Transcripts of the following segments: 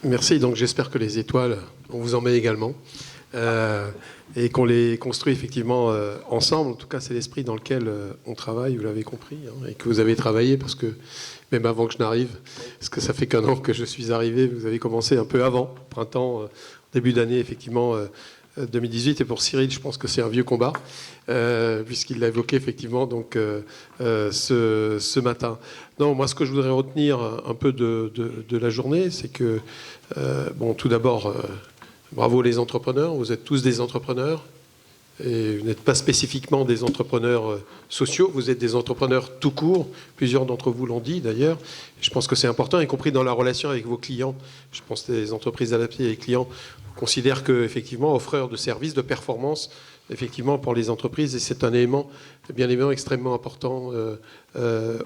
Merci, donc j'espère que les étoiles, on vous en met également. Et qu'on les construit effectivement ensemble. En tout cas, c'est l'esprit dans lequel on travaille, vous l'avez compris, hein, et que vous avez travaillé, parce que même avant que je n'arrive, parce que ça fait qu'un an que je suis arrivé, vous avez commencé un peu avant, printemps, début d'année, effectivement, 2018. Et pour Cyril, je pense que c'est un vieux combat, puisqu'il l'a évoqué effectivement donc, ce matin. Non, moi, ce que je voudrais retenir un peu de la journée, c'est que, bon, tout d'abord, bravo les entrepreneurs, vous êtes tous des entrepreneurs. Et vous n'êtes pas spécifiquement des entrepreneurs sociaux, vous êtes des entrepreneurs tout court. Plusieurs d'entre vous l'ont dit d'ailleurs. Je pense que c'est important, y compris dans la relation avec vos clients. Je pense que les entreprises adaptées et les clients considèrent qu'effectivement, offreurs de services, de performance, effectivement, pour les entreprises, et c'est un élément, bien évidemment, extrêmement important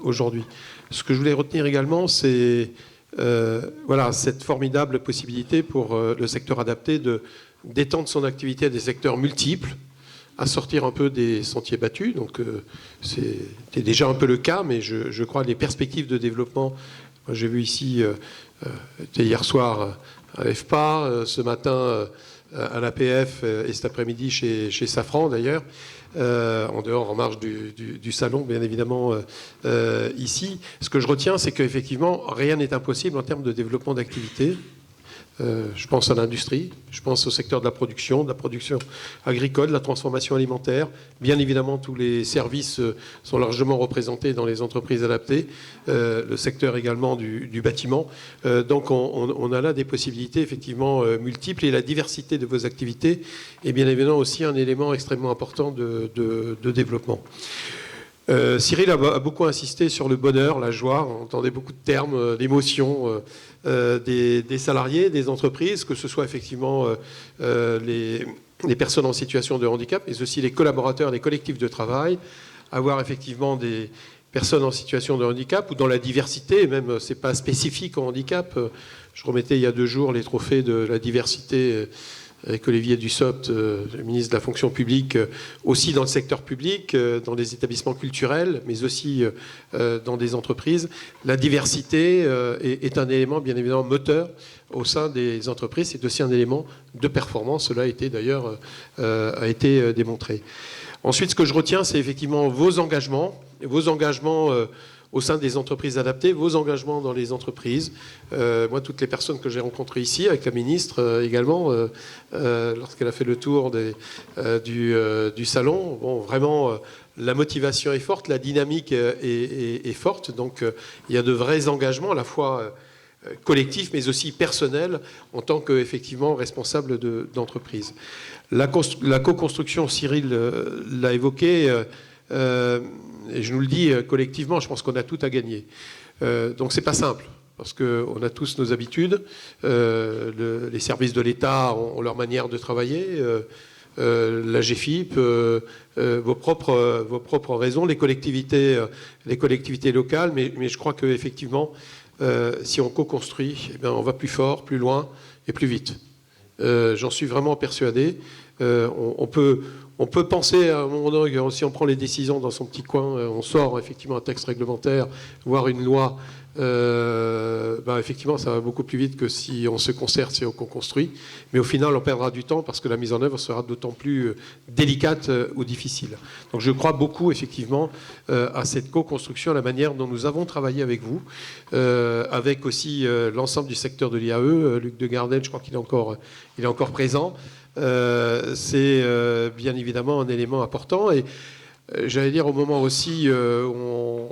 aujourd'hui. Ce que je voulais retenir également, c'est voilà, cette formidable possibilité pour le secteur adapté d'étendre son activité à des secteurs multiples, à sortir un peu des sentiers battus. Donc c'était déjà un peu le cas, mais je crois que les perspectives de développement, j'ai vu ici, hier soir à FPA, ce matin à l'APF et cet après-midi chez Safran d'ailleurs, en dehors, en marge du salon, bien évidemment, ici. Ce que je retiens, c'est qu'effectivement, rien n'est impossible en termes de développement d'activité. Je pense à l'industrie, je pense au secteur de la production agricole, de la transformation alimentaire. Bien évidemment, tous les services sont largement représentés dans les entreprises adaptées. Le secteur également du bâtiment. Donc on a là des possibilités effectivement multiples, et la diversité de vos activités est bien évidemment aussi un élément extrêmement important de développement. Cyril a beaucoup insisté sur le bonheur, la joie. On entendait beaucoup de termes, d'émotions des salariés, des entreprises, que ce soit effectivement les personnes en situation de handicap, mais aussi les collaborateurs, les collectifs de travail, avoir effectivement des personnes en situation de handicap ou dans la diversité, même c'est pas spécifique au handicap. Je remettais il y a 2 jours les trophées de la diversité avec Olivier Dussopt, le ministre de la fonction publique, aussi dans le secteur public, dans les établissements culturels, mais aussi dans des entreprises. La diversité est un élément bien évidemment moteur au sein des entreprises. C'est aussi un élément de performance. Cela a été d'ailleurs démontré. Ensuite, ce que je retiens, c'est effectivement vos engagements au sein des entreprises adaptées, vos engagements dans les entreprises. Moi, toutes les personnes que j'ai rencontrées ici, avec la ministre également, lorsqu'elle a fait le tour du salon, bon, vraiment, la motivation est forte, la dynamique est forte. Donc, il y a de vrais engagements, à la fois collectifs, mais aussi personnels, en tant qu'effectivement responsable d'entreprise. La co-construction, Cyril l'a évoqué, et je nous le dis collectivement, je pense qu'on a tout à gagner. Donc c'est pas simple, parce qu'on a tous nos habitudes. Les services de l'État ont leur manière de travailler. La GFIP, vos propres raisons, les collectivités locales. Mais je crois qu'effectivement, si on co-construit, eh bien, on va plus fort, plus loin et plus vite. J'en suis vraiment persuadé. On peut penser à un moment donné, si on prend les décisions dans son petit coin, on sort effectivement un texte réglementaire, voire une loi, effectivement ça va beaucoup plus vite que si on se concerte, si on construit. Mais au final, on perdra du temps parce que la mise en œuvre sera d'autant plus délicate ou difficile. Donc je crois beaucoup effectivement à cette co-construction, à la manière dont nous avons travaillé avec vous, avec aussi l'ensemble du secteur de l'IAE. Luc de Gardel, je crois qu'il est encore présent. C'est bien évidemment un élément important, et j'allais dire au moment aussi où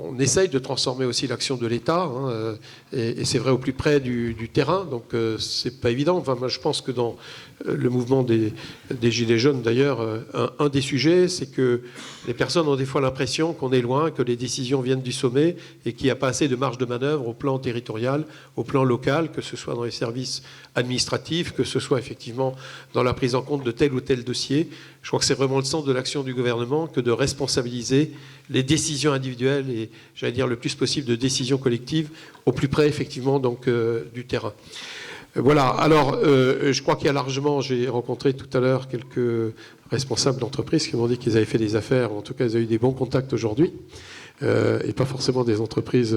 on essaye de transformer aussi l'action de l'État, hein, et c'est vrai au plus près du terrain, donc c'est pas évident. Enfin, moi, je pense que dans le mouvement des Gilets jaunes d'ailleurs, un des sujets, c'est que les personnes ont des fois l'impression qu'on est loin, que les décisions viennent du sommet et qu'il n'y a pas assez de marge de manœuvre au plan territorial, au plan local, que ce soit dans les services administratifs, que ce soit effectivement dans la prise en compte de tel ou tel dossier. Je crois que c'est vraiment le sens de l'action du gouvernement que de responsabiliser les décisions individuelles et, j'allais dire, le plus possible de décisions collectives au plus près effectivement donc du terrain. Voilà, alors je crois qu'il y a largement, j'ai rencontré tout à l'heure quelques responsables d'entreprises qui m'ont dit qu'ils avaient fait des affaires, en tout cas ils ont eu des bons contacts aujourd'hui, et pas forcément des entreprises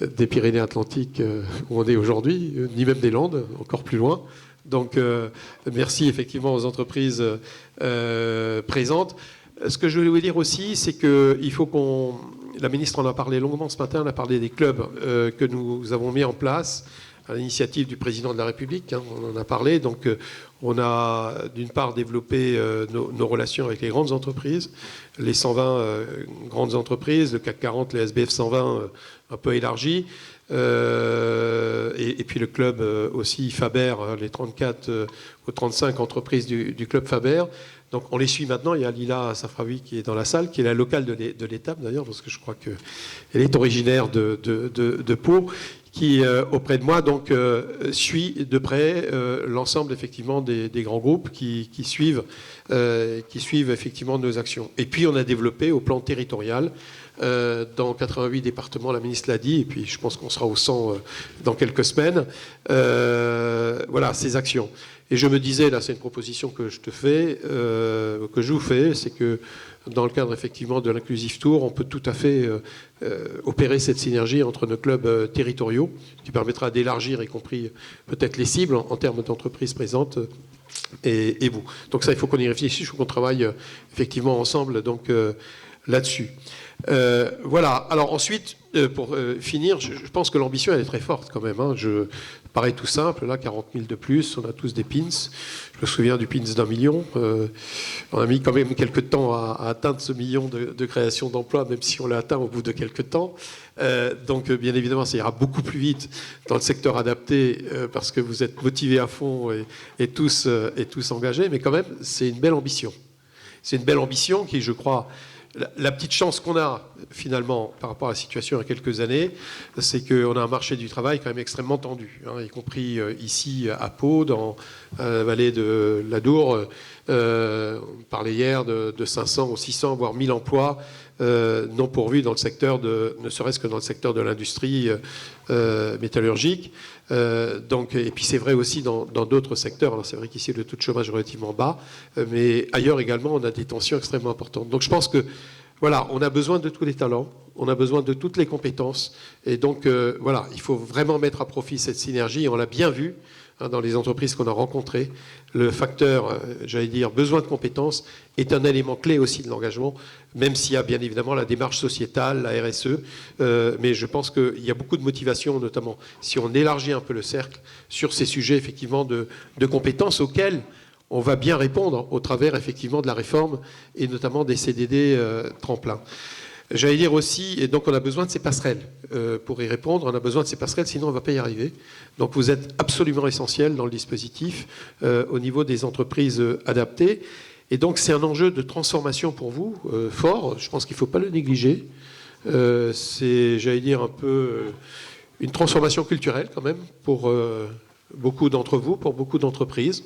des Pyrénées-Atlantiques où on est aujourd'hui, ni même des Landes, encore plus loin. Donc, merci effectivement aux entreprises présentes. Ce que je voulais vous dire aussi, c'est qu'il faut qu'on... La ministre en a parlé longuement ce matin, on a parlé des clubs que nous avons mis en place à l'initiative du président de la République, hein, on en a parlé. Donc, on a d'une part développé nos relations avec les grandes entreprises, les 120 grandes entreprises, le CAC 40, les SBF 120 un peu élargi, et puis le club aussi Faber, les 34 ou 35 entreprises du club Faber. Donc on les suit maintenant. Il y a Lila Safraoui qui est dans la salle, qui est la locale de l'étape d'ailleurs, parce que je crois qu'elle est originaire de Pau, qui, auprès de moi, donc, suit de près l'ensemble effectivement des grands groupes qui suivent effectivement nos actions. Et puis on a développé au plan territorial, dans 88 départements, la ministre l'a dit, et puis je pense qu'on sera au 100 dans quelques semaines, voilà, ces actions. Et je me disais, là c'est une proposition que je vous fais, c'est que dans le cadre effectivement de l'Inclusive Tour, on peut tout à fait opérer cette synergie entre nos clubs territoriaux, qui permettra d'élargir, y compris peut-être les cibles en termes d'entreprises présentes, et vous. Donc ça, il faut qu'on y réfléchisse, il faut qu'on travaille effectivement ensemble donc, là-dessus. Voilà. Alors ensuite, pour finir, je pense que l'ambition elle est très forte quand même. Hein. Paraît tout simple, là, 40 000 de plus, on a tous des pins. Je me souviens du pins d'1 million. On a mis quand même quelques temps à atteindre ce million de création d'emplois, même si on l'a atteint au bout de quelques temps. Donc, bien évidemment, ça ira beaucoup plus vite dans le secteur adapté, parce que vous êtes motivés à fond et tous engagés. Mais quand même, c'est une belle ambition. C'est une belle ambition qui, je crois... La petite chance qu'on a, finalement, par rapport à la situation il y a quelques années, c'est qu'on a un marché du travail quand même extrêmement tendu, hein, y compris ici à Pau, dans la vallée de l'Adour. On parlait hier de 500 ou 600, voire 1000 emplois non pourvus dans le secteur ne serait-ce que dans le secteur de l'industrie métallurgique. Donc, et puis c'est vrai aussi dans d'autres secteurs. Alors c'est vrai qu'ici le taux de chômage est relativement bas, mais ailleurs également on a des tensions extrêmement importantes. Donc je pense que voilà, on a besoin de tous les talents, on a besoin de toutes les compétences, et donc voilà, il faut vraiment mettre à profit cette synergie. On l'a bien vu hein, dans les entreprises qu'on a rencontrées. Le facteur, j'allais dire, besoin de compétences est un élément clé aussi de l'engagement, même s'il y a bien évidemment la démarche sociétale, la RSE, mais je pense qu'il y a beaucoup de motivation, notamment si on élargit un peu le cercle sur ces sujets effectivement de compétences auxquels on va bien répondre au travers effectivement de la réforme et notamment des CDD tremplins. J'allais dire aussi, et donc on a besoin de ces passerelles pour y répondre, on a besoin de ces passerelles, sinon on ne va pas y arriver. Donc vous êtes absolument essentiel dans le dispositif au niveau des entreprises adaptées. Et donc c'est un enjeu de transformation pour vous, fort, je pense qu'il ne faut pas le négliger. C'est, j'allais dire, un peu une transformation culturelle quand même pour beaucoup d'entre vous, pour beaucoup d'entreprises,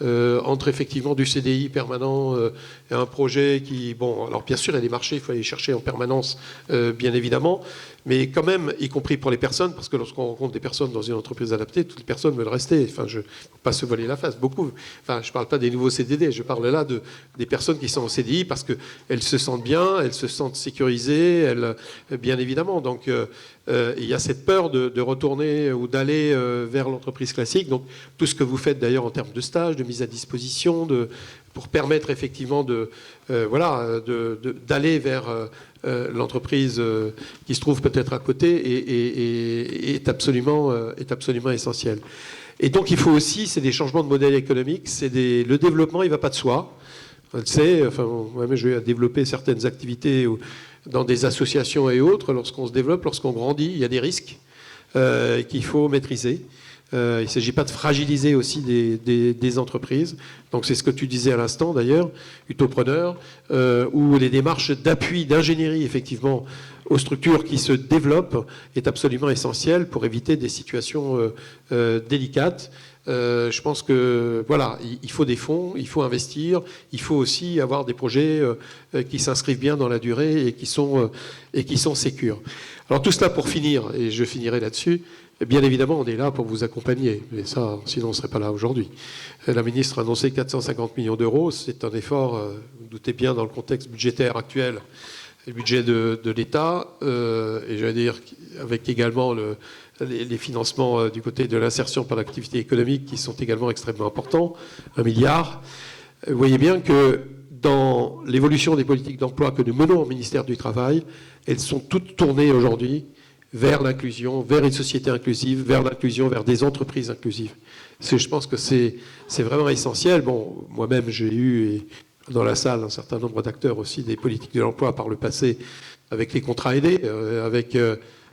entre effectivement du CDI permanent et un projet qui... Bon, alors bien sûr, il y a des marchés, il faut aller chercher en permanence, bien évidemment, mais quand même, y compris pour les personnes, parce que lorsqu'on rencontre des personnes dans une entreprise adaptée, toutes les personnes veulent rester. Enfin, je ne faut pas se voiler la face. Beaucoup. Enfin, je ne parle pas des nouveaux CDD, je parle là des personnes qui sont en CDI parce qu'elles se sentent bien, elles se sentent sécurisées, bien évidemment. Donc, il y a cette peur de retourner ou d'aller vers l'entreprise classique. Donc, tout ce que vous faites d'ailleurs en termes de stage, de mise à disposition, pour permettre effectivement d'aller vers l'entreprise qui se trouve peut-être à côté est absolument essentiel. Et donc il faut aussi, c'est des changements de modèle économique, le développement, il ne va pas de soi. On le sait, enfin, moi-même je vais développer certaines activités dans des associations et autres. Lorsqu'on se développe, lorsqu'on grandit, il y a des risques qu'il faut maîtriser. Il ne s'agit pas de fragiliser aussi des entreprises. Donc c'est ce que tu disais à l'instant d'ailleurs, Utopreneur, où les démarches d'appui, d'ingénierie effectivement aux structures qui se développent est absolument essentielle pour éviter des situations délicates. Je pense que voilà, il faut des fonds, il faut investir, il faut aussi avoir des projets qui s'inscrivent bien dans la durée et qui sont sécures. Alors tout cela pour finir, et je finirai là-dessus. Bien évidemment, on est là pour vous accompagner, mais ça, sinon on ne serait pas là aujourd'hui. La ministre a annoncé 450 millions d'euros, c'est un effort, vous doutez bien, dans le contexte budgétaire actuel, le budget de l'État, et j'allais dire avec également les financements du côté de l'insertion par l'activité économique qui sont également extrêmement importants, 1 milliard. Vous voyez bien que dans l'évolution des politiques d'emploi que nous menons au ministère du Travail, elles sont toutes tournées aujourd'hui vers l'inclusion, vers une société inclusive, vers l'inclusion, vers des entreprises inclusives. Je pense que c'est vraiment essentiel. Bon, moi-même, j'ai eu dans la salle un certain nombre d'acteurs aussi des politiques de l'emploi par le passé, avec les contrats aidés,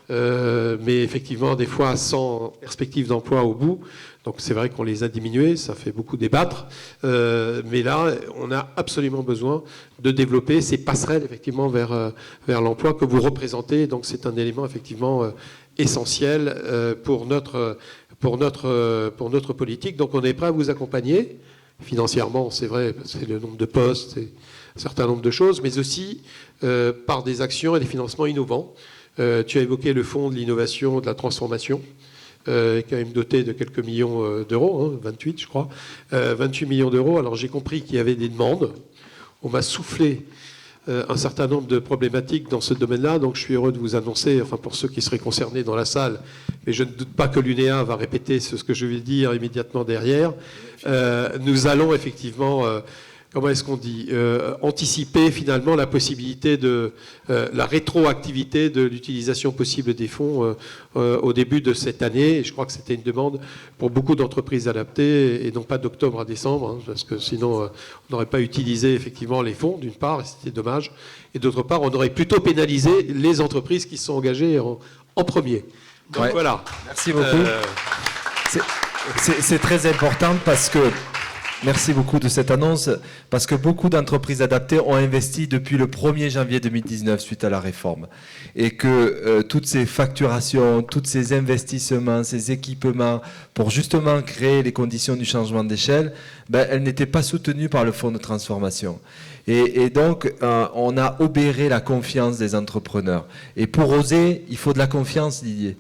mais effectivement, des fois, sans perspective d'emploi au bout. Donc c'est vrai qu'on les a diminués, ça fait beaucoup débattre. Mais là, on a absolument besoin de développer ces passerelles, effectivement, vers l'emploi que vous représentez. Donc c'est un élément, effectivement, essentiel pour notre politique. Donc on est prêt à vous accompagner. Financièrement, c'est vrai, c'est le nombre de postes, c'est un certain nombre de choses, mais aussi par des actions et des financements innovants. Tu as évoqué le fonds de l'innovation, de la transformation, qui est quand même doté de quelques millions d'euros, 28 je crois, 28 millions d'euros. Alors j'ai compris qu'il y avait des demandes. On m'a soufflé un certain nombre de problématiques dans ce domaine-là, donc je suis heureux de vous annoncer, enfin pour ceux qui seraient concernés dans la salle, mais je ne doute pas que l'UNEA va répéter ce que je vais dire immédiatement derrière, nous allons effectivement... comment est-ce qu'on dit, anticiper finalement la possibilité de la rétroactivité de l'utilisation possible des fonds au début de cette année. Et je crois que c'était une demande pour beaucoup d'entreprises adaptées, et non pas d'octobre à décembre, hein, parce que sinon on n'aurait pas utilisé effectivement les fonds, d'une part, et c'était dommage, et d'autre part, on aurait plutôt pénalisé les entreprises qui se sont engagées en premier. Donc ouais. Voilà. Merci beaucoup. C'est très important parce que... Merci beaucoup de cette annonce, parce que beaucoup d'entreprises adaptées ont investi depuis le 1er janvier 2019 suite à la réforme. Et que toutes ces facturations, tous ces investissements, ces équipements, pour justement créer les conditions du changement d'échelle, elles n'étaient pas soutenues par le fonds de transformation. Et donc, on a obéré la confiance des entrepreneurs. Et pour oser, il faut de la confiance, Didier.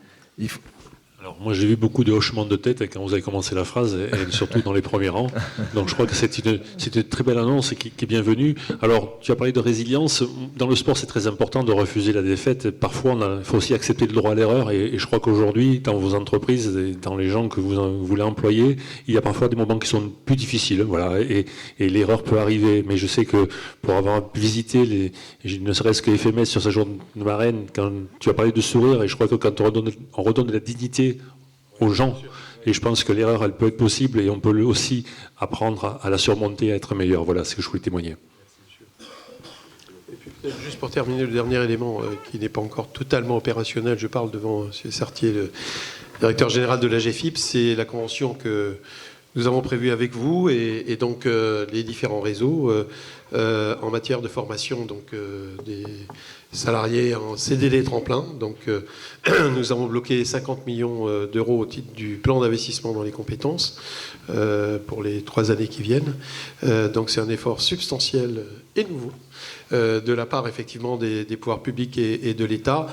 Alors moi j'ai vu beaucoup de hochements de tête quand vous avez commencé la phrase, et surtout dans les premiers rangs. Donc je crois que c'est une très belle annonce qui est bienvenue. Alors tu as parlé de résilience. Dans le sport c'est très important de refuser la défaite. Parfois il faut aussi accepter le droit à l'erreur, et je crois qu'aujourd'hui dans vos entreprises, et dans les gens que vous voulez employer, il y a parfois des moments qui sont plus difficiles. Voilà, et l'erreur peut arriver. Mais je sais que pour avoir visité ne serait-ce que FMS sur sa journée de marraine, quand tu as parlé de sourire, et je crois que quand on redonne de la dignité aux gens, et je pense que l'erreur elle peut être possible, et on peut aussi apprendre à la surmonter, à être meilleur. Voilà ce que je voulais témoigner. Et puis peut-être juste pour terminer, le dernier élément qui n'est pas encore totalement opérationnel, je parle devant M. Sartier, le directeur général de l'AGFIP, c'est la convention que nous avons prévue avec vous et donc les différents réseaux en matière de formation, donc des salariés en CDD tremplin. Donc nous avons bloqué 50 millions d'euros au titre du plan d'investissement dans les compétences pour les 3 années qui viennent. Donc c'est un effort substantiel et nouveau de la part effectivement des pouvoirs publics et de l'État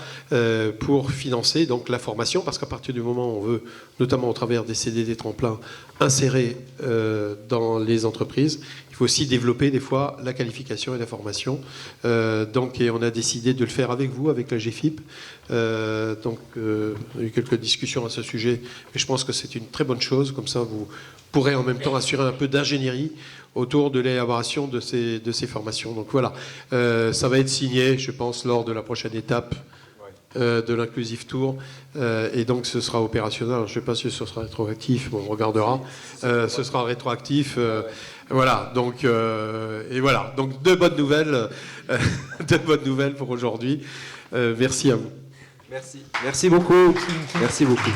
pour financer donc la formation, parce qu'à partir du moment où on veut, notamment au travers des CDD tremplins, insérer dans les entreprises, il faut aussi développer des fois la qualification et la formation. Et on a décidé de le faire avec vous, avec la GFIP. On a eu quelques discussions à ce sujet, mais je pense que c'est une très bonne chose. Comme ça, vous pourrez en même temps assurer un peu d'ingénierie autour de l'élaboration de ces formations. Donc voilà, ça va être signé, je pense, lors de la prochaine étape de l'Inclusive Tour, et donc ce sera opérationnel. Je ne sais pas si ce sera rétroactif, on regardera. Ce sera rétroactif. Voilà, donc et voilà, donc deux bonnes nouvelles pour aujourd'hui. Merci à vous. Merci beaucoup. Merci beaucoup.